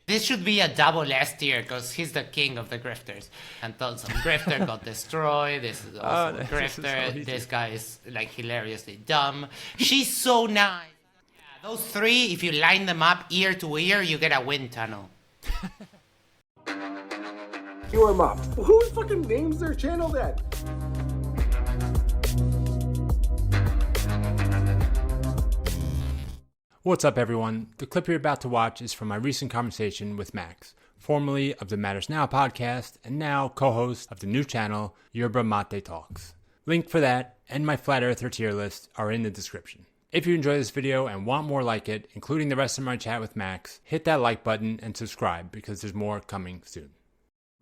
This should be a double S tier because he's the king of the grifters. And Thompson Grifter got destroyed. This is also a grifter. This guy is like hilariously dumb. She's so nice. Yeah, those three, if you line them up ear to ear, you get a wind tunnel. YouAreMopped. Who fucking names their channel that? What's up, everyone? The clip you're about to watch is from my recent conversation with Max, formerly of the Matters Now podcast and now co-host of the new channel, Yerba Mate Talks. Link for that and my Flat Earther tier list are in the description. If you enjoy this video and want more like it, including the rest of my chat with Max, hit that like button and subscribe because there's more coming soon.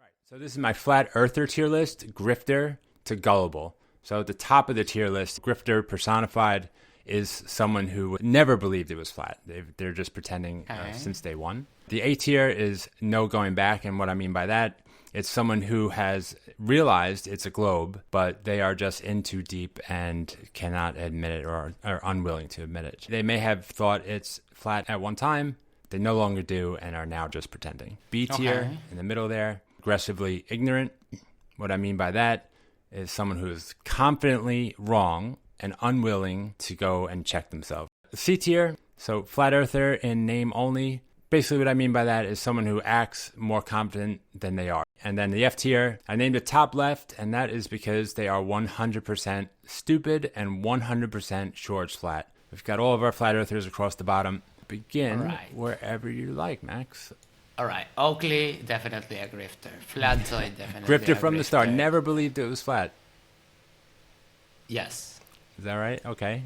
Right. So this is my Flat Earther tier list, Grifter to Gullible. So at the top of the tier list, Grifter personified is someone who never believed it was flat. They're just pretending since day one. The A tier is no going back, and what I mean by that, it's someone who has realized it's a globe, but they are just in too deep and cannot admit it or are unwilling to admit it. They may have thought it's flat at one time, they no longer do, and are now just pretending. B tier, in the middle there, aggressively ignorant. What I mean by that is someone who is confidently wrong and unwilling to go and check themselves. C tier, so flat earther in name only. Basically what I mean by that is someone who acts more confident than they are. And then the F tier, I named it top left, and that is because they are 100% stupid and 100% sure it's flat. We've got all of our flat earthers across the bottom. Begin wherever you like, Max. All right, Oakley, definitely a grifter. Flatzoid, definitely Grifter from the start, never believed it was flat. Yes. Is that right? Okay.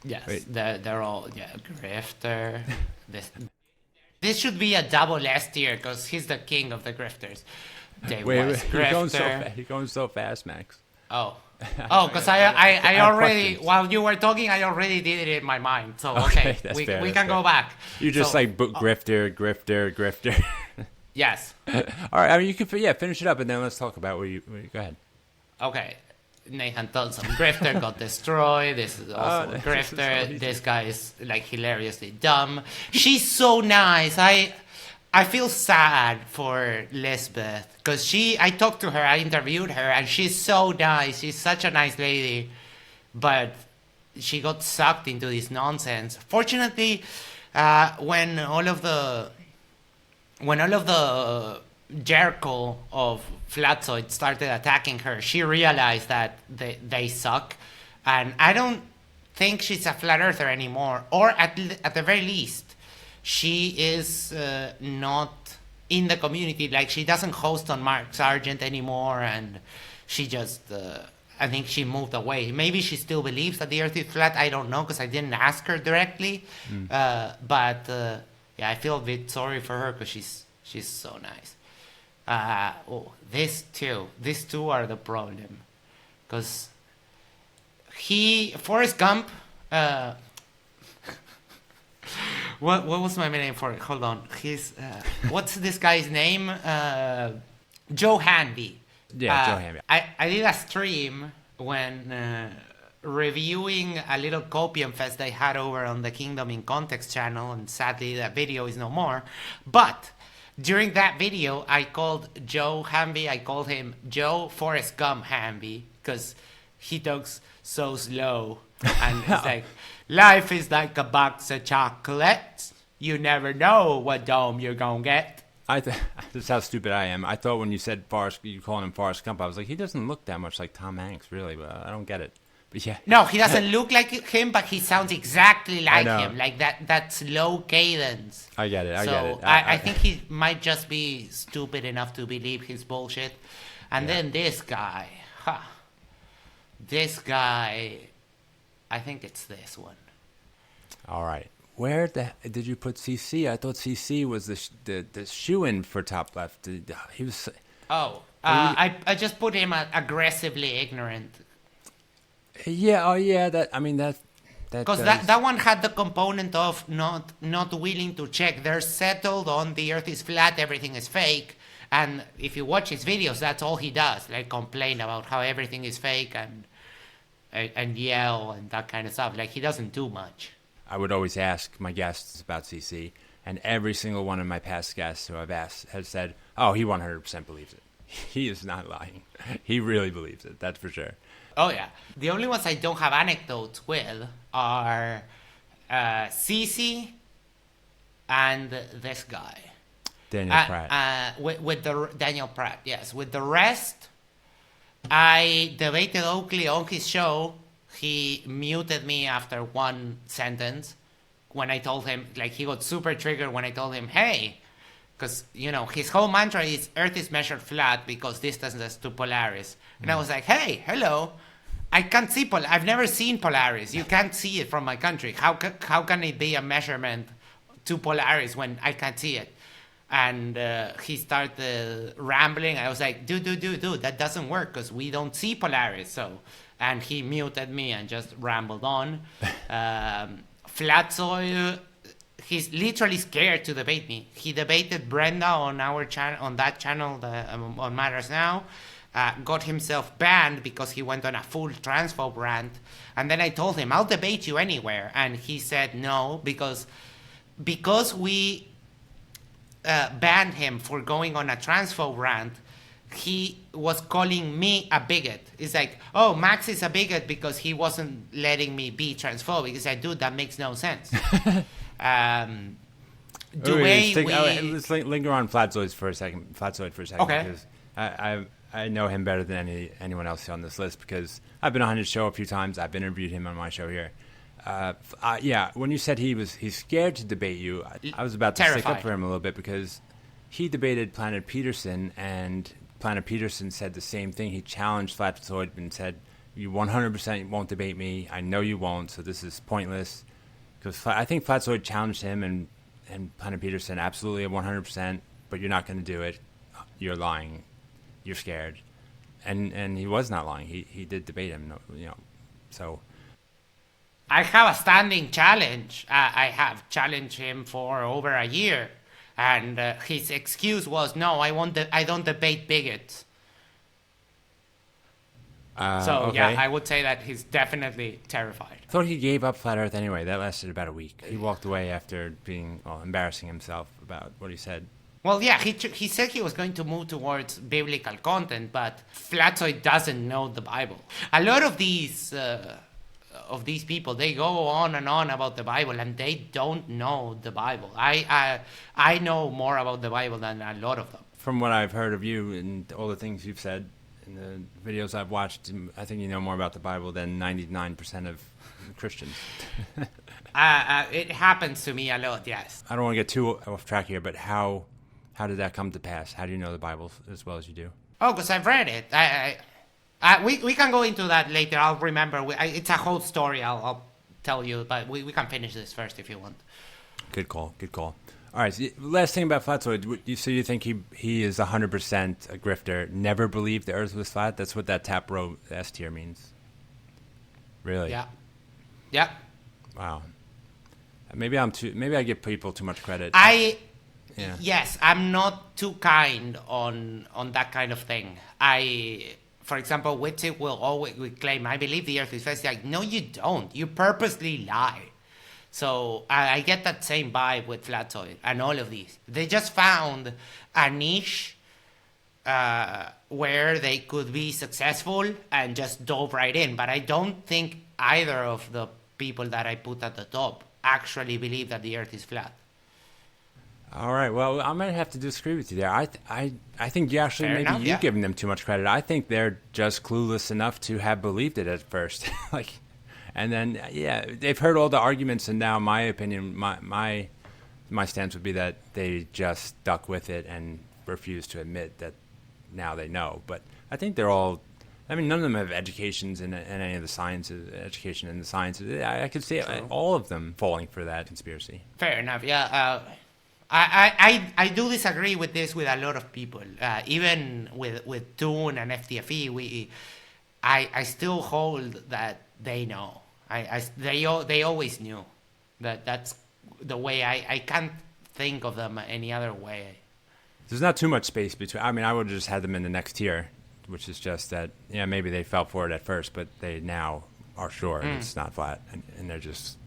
Yes, they're all, grifter. This should be a double S tier because he's the king of the grifters. Wait, you're going so fast, Max. Because I already, while you were talking, I already did it in my mind. So, okay, we can go back. You just grifter. Yes. All right, I mean, you can finish it up, and then let's talk about where you go ahead. Okay. Nathan Thompson Grifter got destroyed. This is also a grifter. This guy is like hilariously dumb. She's so nice. I feel sad for Lizbeth because I talked to her, I interviewed her, and she's so nice. She's such a nice lady, but she got sucked into this nonsense. Fortunately, when all of the Jericho of Flatzoid started attacking her, she realized that they suck, and I don't think she's a flat earther anymore, or at the very least she is not in the community. Like, she doesn't host on Mark Sargent anymore, and she just I think she moved away. Maybe she still believes that the earth is flat, I don't know, because I didn't ask her directly. But I feel a bit sorry for her because she's so nice. These two are the problem, because Forrest Gump, what was my name for it? Hold on, what's this guy's name? Joe Hanvey. Yeah, Joe Hanvey. I did a stream when reviewing a little copium fest they had over on the Kingdom in Context channel, and sadly that video is no more, but during that video, I called Joe Hanvey, I called him Joe Forrest Gump Hanvey, because he talks so slow. And it's like, life is like a box of chocolates. You never know what dome you're going to get. This is how stupid I am. I thought when you said you calling him Forrest Gump, I was like, he doesn't look that much like Tom Hanks, really, but I don't get it. Yeah. No, he doesn't look like him, but he sounds exactly like him. Like that slow cadence. I get it. I think he might just be stupid enough to believe his bullshit. And then this guy. This guy, I think it's this one. All right. Where did you put CC? I thought CC was the shoe-in for top left. He was. I just put him aggressively ignorant. Yeah, that because that one had the component of not willing to check. They're settled on the earth is flat, everything is fake, and if you watch his videos, that's all he does, like complain about how everything is fake and yell and that kind of stuff. Like, he doesn't do much. I would always ask my guests about CC, And every single one of my past guests who I've asked has said, oh, he 100% believes it. He is not lying. He really believes it, that's for sure. Oh, yeah. The only ones I don't have anecdotes with are Cece and this guy. Daniel Pratt. With the Daniel Pratt, yes. With the rest, I debated Oakley on his show. He muted me after one sentence when I told him, like, he got super triggered when I told him, hey, because, you know, his whole mantra is Earth is measured flat because distance to Polaris. And I was like, hey, hello, I can't see I've never seen Polaris. You can't see it from my country. How can it be a measurement to Polaris when I can't see it? And he started rambling. I was like, dude, that doesn't work because we don't see Polaris. So, and he muted me and just rambled on. Flatzoid, he's literally scared to debate me. He debated Brenda on our channel, on that channel, on Matters Now. Got himself banned because he went on a full transphobe rant. And then I told him, I'll debate you anywhere. And he said no, because we banned him for going on a transphobe rant, he was calling me a bigot. It's like, oh, Max is a bigot because he wasn't letting me be transphobic. He said, dude, that makes no sense. Let's linger on Flatzoid for a second. Okay. Because I know him better than anyone else on this list because I've been on his show a few times. I've interviewed him on my show here. Yeah, when you said he's scared to debate you, I was about to stick up for him a little bit because he debated Planet Peterson, and Planet Peterson said the same thing. He challenged Flatzoid and said, you 100% won't debate me. I know you won't, so this is pointless. Because I think Flatzoid challenged him, and Planet Peterson absolutely 100%, but you're not going to do it. You're lying. You're scared. And he was not lying. He did debate him, you know, so... I have a standing challenge. I have challenged him for over a year, and his excuse was, "No, I don't debate bigots." Okay. Yeah, I would say that he's definitely terrified. I thought he gave up Flat Earth anyway. That lasted about a week. He walked away after embarrassing himself about what he said. Well, yeah, he said he was going to move towards biblical content, but Flatzoid doesn't know the Bible. A lot of these people, they go on and on about the Bible, and they don't know the Bible. I know more about the Bible than a lot of them. From what I've heard of you and all the things you've said in the videos I've watched, I think you know more about the Bible than 99% of Christians. It happens to me a lot, yes. I don't want to get too off track here, but how did that come to pass? How do you know the Bible as well as you do? Oh, because I've read it. We can go into that later. I'll remember. It's a whole story. I'll tell you, but we can finish this first if you want. Good call. All right. So last thing about Flatzoid. So you think he is 100% a grifter? Never believed the Earth was flat. That's what that top row S tier means. Really? Yeah. Yeah. Wow. Maybe I give people too much credit. Yeah. Yes, I'm not too kind on that kind of thing. For example, Witsit will always claim, I believe the Earth is flat. It's like, no, you don't. You purposely lie. So I get that same vibe with Flatzoid and all of these. They just found a niche where they could be successful and just dove right in. But I don't think either of the people that I put at the top actually believe that the Earth is flat. All right. Well, I might have to disagree with you there. I think you actually you're giving them too much credit. I think they're just clueless enough to have believed it at first, and then they've heard all the arguments, and now my opinion, my stance would be that they just stuck with it and refused to admit that now they know. But I think they're all. I mean, none of them have educations in any of the sciences. Education in the sciences. I could see all of them falling for that conspiracy. Fair enough. Yeah. I do disagree with this with a lot of people. Even with Toon and FTFE, I still hold that they know. They always knew that's the way. I can't think of them any other way. There's not too much space between. I mean, I would have just had them in the next tier, which is just that maybe they fell for it at first, but they now are sure it's not flat, and they're just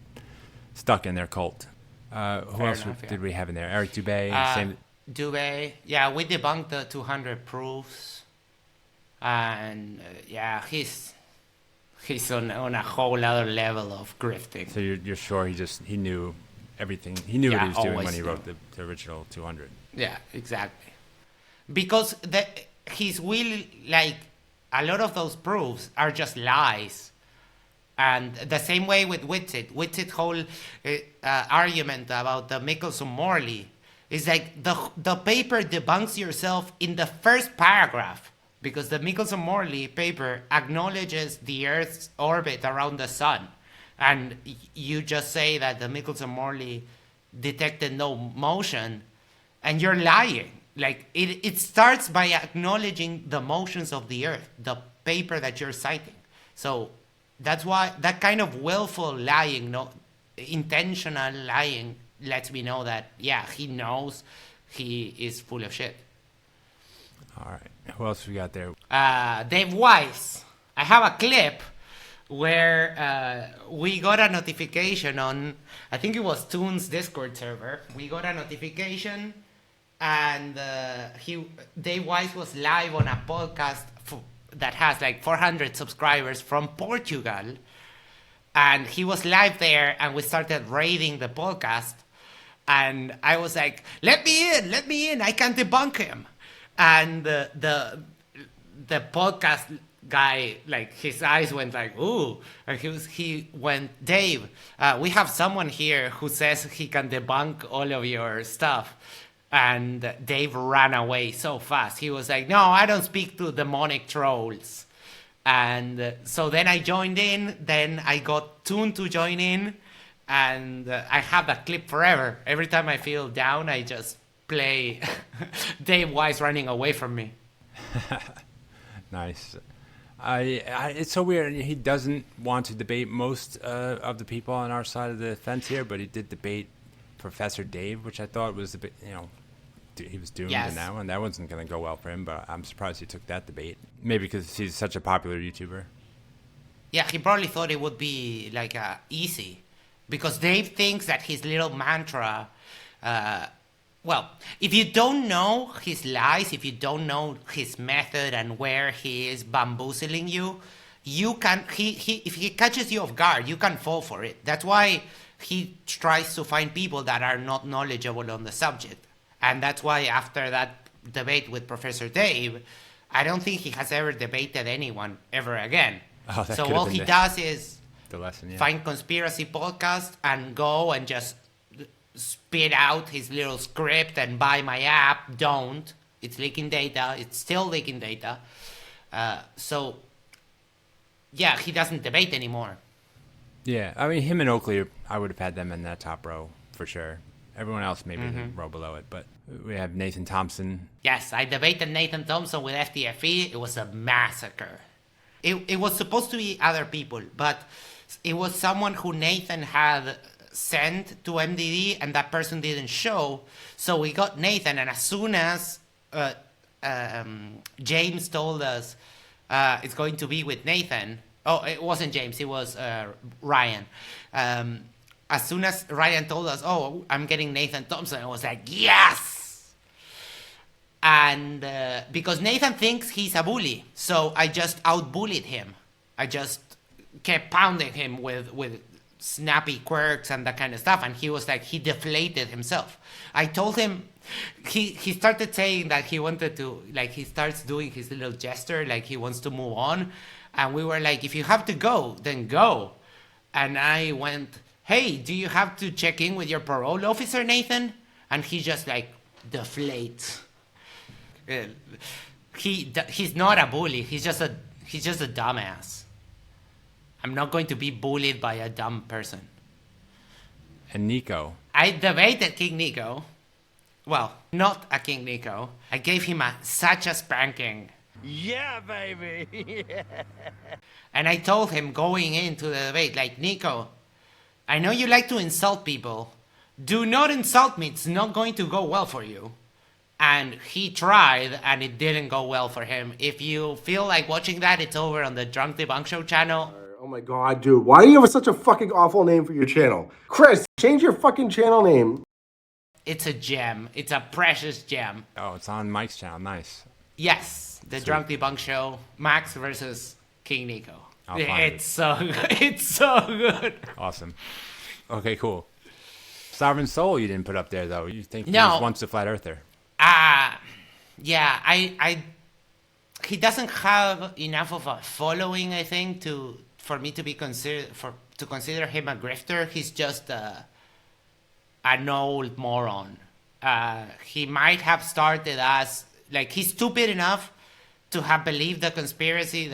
stuck in their cult. Who else did we have in there? Eric Dubay. Dubay. Yeah, we debunked the 200 proofs. And he's on a whole other level of grifting. So you're sure he knew everything. He knew what he was doing when he wrote the original 200. Yeah, exactly. Because his will, like, a lot of those proofs are just lies. And the same way with Witsit. Witsit's whole argument about the Michelson-Morley is like the paper debunks yourself in the first paragraph. Because the Michelson-Morley paper acknowledges the Earth's orbit around the sun. And you just say that the Michelson-Morley detected no motion, and you're lying. Like, it starts by acknowledging the motions of the Earth, the paper that you're citing. So that's why that kind of willful lying, intentional lying, lets me know that, he knows he is full of shit. All right. Who else we got there? Dave Weiss. I have a clip where we got a notification on, I think it was Toon's Discord server. We got a notification, and Dave Weiss was live on a podcast that has like 400 subscribers from Portugal. And he was live there, and we started raiding the podcast. And I was like, let me in, I can debunk him. And the podcast guy, like, his eyes went like, ooh. And he went, Dave, we have someone here who says he can debunk all of your stuff. And Dave ran away so fast. He was like, no, I don't speak to demonic trolls. And so then I joined in. Then I got Toon to join in. And I have that clip forever. Every time I feel down, I just play Dave Weiss running away from me. Nice. It's so weird. He doesn't want to debate most of the people on our side of the fence here, but he did debate Professor Dave, which I thought was a bit, he was doomed in that one. That wasn't going to go well for him, but I'm surprised he took that debate. Maybe because he's such a popular YouTuber. Yeah, he probably thought it would be like easy, because Dave thinks that his little mantra. Well, if you don't know his lies, if you don't know his method and where he is bamboozling you, if he catches you off guard, you can fall for it. That's why he tries to find people that are not knowledgeable on the subject. And that's why after that debate with Professor Dave, I don't think he has ever debated anyone ever again. So all he does is find conspiracy podcasts and go and just spit out his little script and buy my app. Don't. It's leaking data. It's still leaking data. So, he doesn't debate anymore. Yeah, I mean, him and Oakley, I would have had them in that top row for sure. Everyone else maybe in the row below it. But we have Nathan Thompson. Yes, I debated Nathan Thompson with FTFE. It was a massacre. It was supposed to be other people, but it was someone who Nathan had sent to MDD, and that person didn't show. So we got Nathan, and as soon as James told us it's going to be with Nathan. Oh, it wasn't James, it was Ryan. As soon as Ryan told us, oh, I'm getting Nathan Thompson, I was like, yes! And because Nathan thinks he's a bully, so I just out-bullied him. I just kept pounding him with snappy quirks and that kind of stuff, and he was like, he deflated himself. I told him, he started saying that he wanted to, like, he starts doing his little gesture, like he wants to move on, and we were like, if you have to go, then go. And I went, hey, do you have to check in with your parole officer, Nathan? And he just like deflates. He's not a bully, he's just a dumbass. I'm not going to be bullied by a dumb person. And Nico. I debated King Nico. Well, not a King Nico. I gave him such a spanking. Yeah, baby. Yeah. And I told him going into the debate, like, Nico, I know you like to insult people. Do not insult me. It's not going to go well for you. And he tried, and it didn't go well for him. If you feel like watching that, it's over on the Drunk Debunk Show channel. Oh my god, dude. Why do you have such a fucking awful name for your channel? Chris, change your fucking channel name. It's a gem. It's a precious gem. Oh, it's on Mike's channel. Nice. Yes, the Drunk Debunk Show, Max versus King Nico. I'll find It's so good. It's so good. Awesome. Okay, cool. Sovereign Soul you didn't put up there, though. You think he No. was once a flat earther. Yeah, he doesn't have enough of a following, I think, for me to be consider him a grifter. He's just an old moron. He might have started as like he's stupid enough to have believed the conspiracy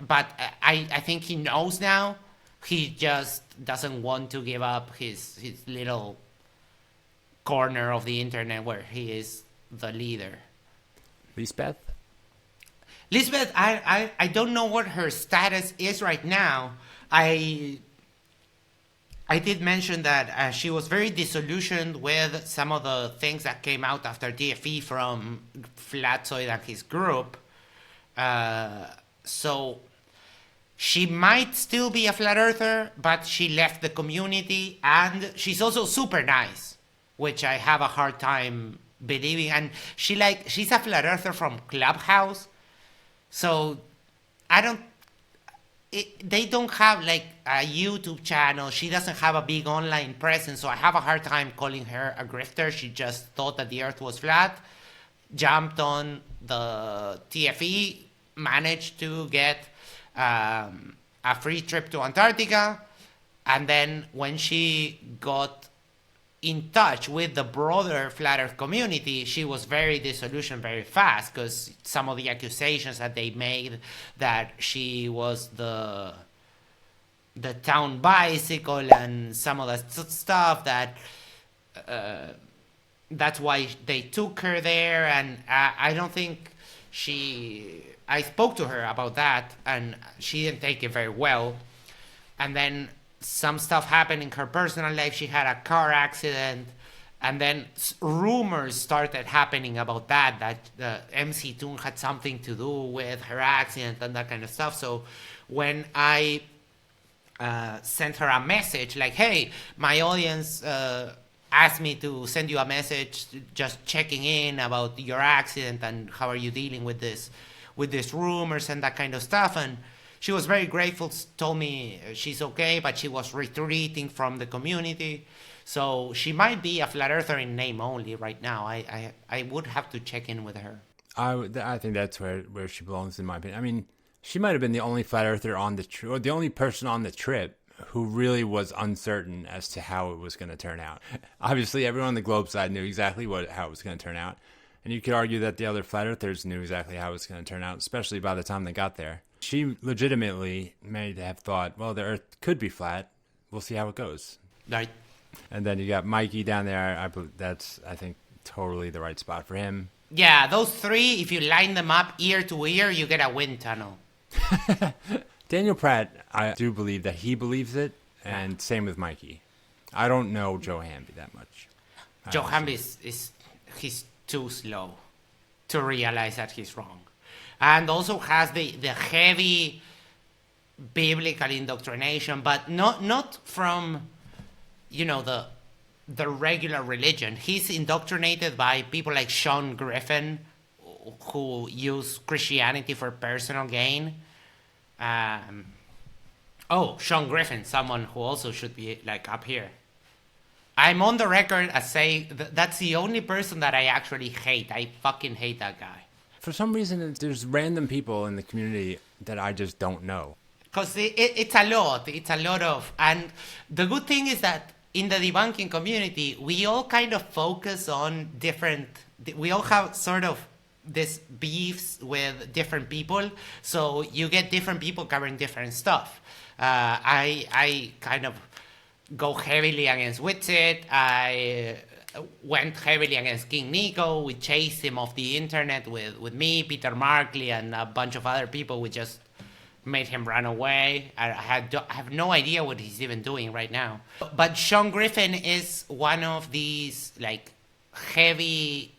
but I think he knows now. He just doesn't want to give up his little corner of the internet where he is the leader. Lizbeth? Lizbeth, I don't know what her status is right now. I did mention that she was very disillusioned with some of the things that came out after DFE from Flatzoid and his group. So she might still be a flat earther, but she left the community, and she's also super nice, which I have a hard time believing. And she's a flat earther from Clubhouse, so they don't have like a YouTube channel. She doesn't have a big online presence, so I have a hard time calling her a grifter. She just thought that the earth was flat, jumped on the TFE, managed to get a free trip to Antarctica, and then when she got in touch with the broader flat earth community, she was very disillusioned very fast, because some of the accusations that they made that she was the town bicycle and some of that stuff, that that's why they took her there. And I don't think I spoke to her about that, and she didn't take it very well. And then some stuff happened in her personal life. She had a car accident, and then rumors started happening about that the MC Toon had something to do with her accident and that kind of stuff. So when I sent her a message like, hey, my audience asked me to send you a message just checking in about your accident and how are you dealing with these rumors and that kind of stuff, and she was very grateful, told me she's okay, but she was retreating from the community. So she might be a flat earther in name only right now. I would have to check in with her. I think that's where she belongs, in my opinion. I mean, she might have been the only flat earther on the trip, or the only person on the trip who really was uncertain as to how it was going to turn out. Obviously, everyone on the globe side knew exactly how it was going to turn out. And you could argue that the other flat earthers knew exactly how it was going to turn out, especially by the time they got there. She legitimately may have thought, well, the earth could be flat. We'll see how it goes. Right. And then you got Mikey down there. That's, I think, totally the right spot for him. Yeah, those three, if you line them up ear to ear, you get a wind tunnel. Daniel Pratt, I do believe that he believes it, and same with Mikey. I don't know Joe Hanvey that much. Joe Hanvey he's too slow to realize that he's wrong. And also has the heavy biblical indoctrination, but not from, the regular religion. He's indoctrinated by people like Sean Griffin, who use Christianity for personal gain. Sean Griffin, someone who also should be like up here. I'm on the record as saying that's the only person that I actually hate. I fucking hate that guy. For some reason, there's random people in the community that I just don't know. Because it's a lot. It's a lot of... And the good thing is that in the debunking community, we all kind of focus on different... We all have sort of this beefs with different people. So you get different people covering different stuff. I kind of go heavily against Witsit. I went heavily against King Nico. We chased him off the internet with me, Peter Markley, and a bunch of other people. We just made him run away. I have no idea what he's even doing right now. But Sean Griffin is one of these like heavy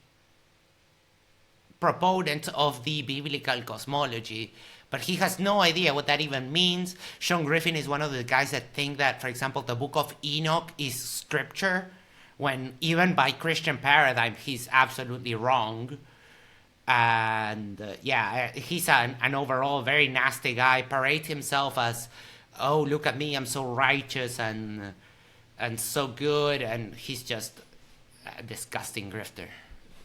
proponent of the biblical cosmology, but he has no idea what that even means. Sean Griffin is one of the guys that think that, for example, the Book of Enoch is scripture, when even by Christian paradigm, he's absolutely wrong. And he's an overall very nasty guy, parades himself as, oh, look at me, I'm so righteous and so good, and he's just a disgusting grifter.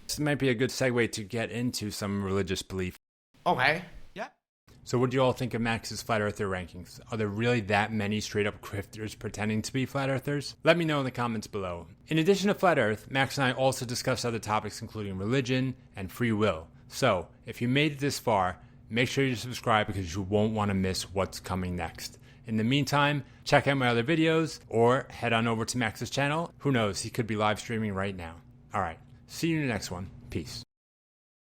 This might be a good segue to get into some religious belief. Okay. Yeah. So what do you all think of Max's Flat Earther rankings? Are there really that many straight-up grifters pretending to be Flat Earthers? Let me know in the comments below. In addition to Flat Earth, Max and I also discussed other topics including religion and free will. So, if you made it this far, make sure you subscribe because you won't want to miss what's coming next. In the meantime, check out my other videos or head on over to Max's channel. Who knows, he could be live streaming right now. Alright, see you in the next one. Peace.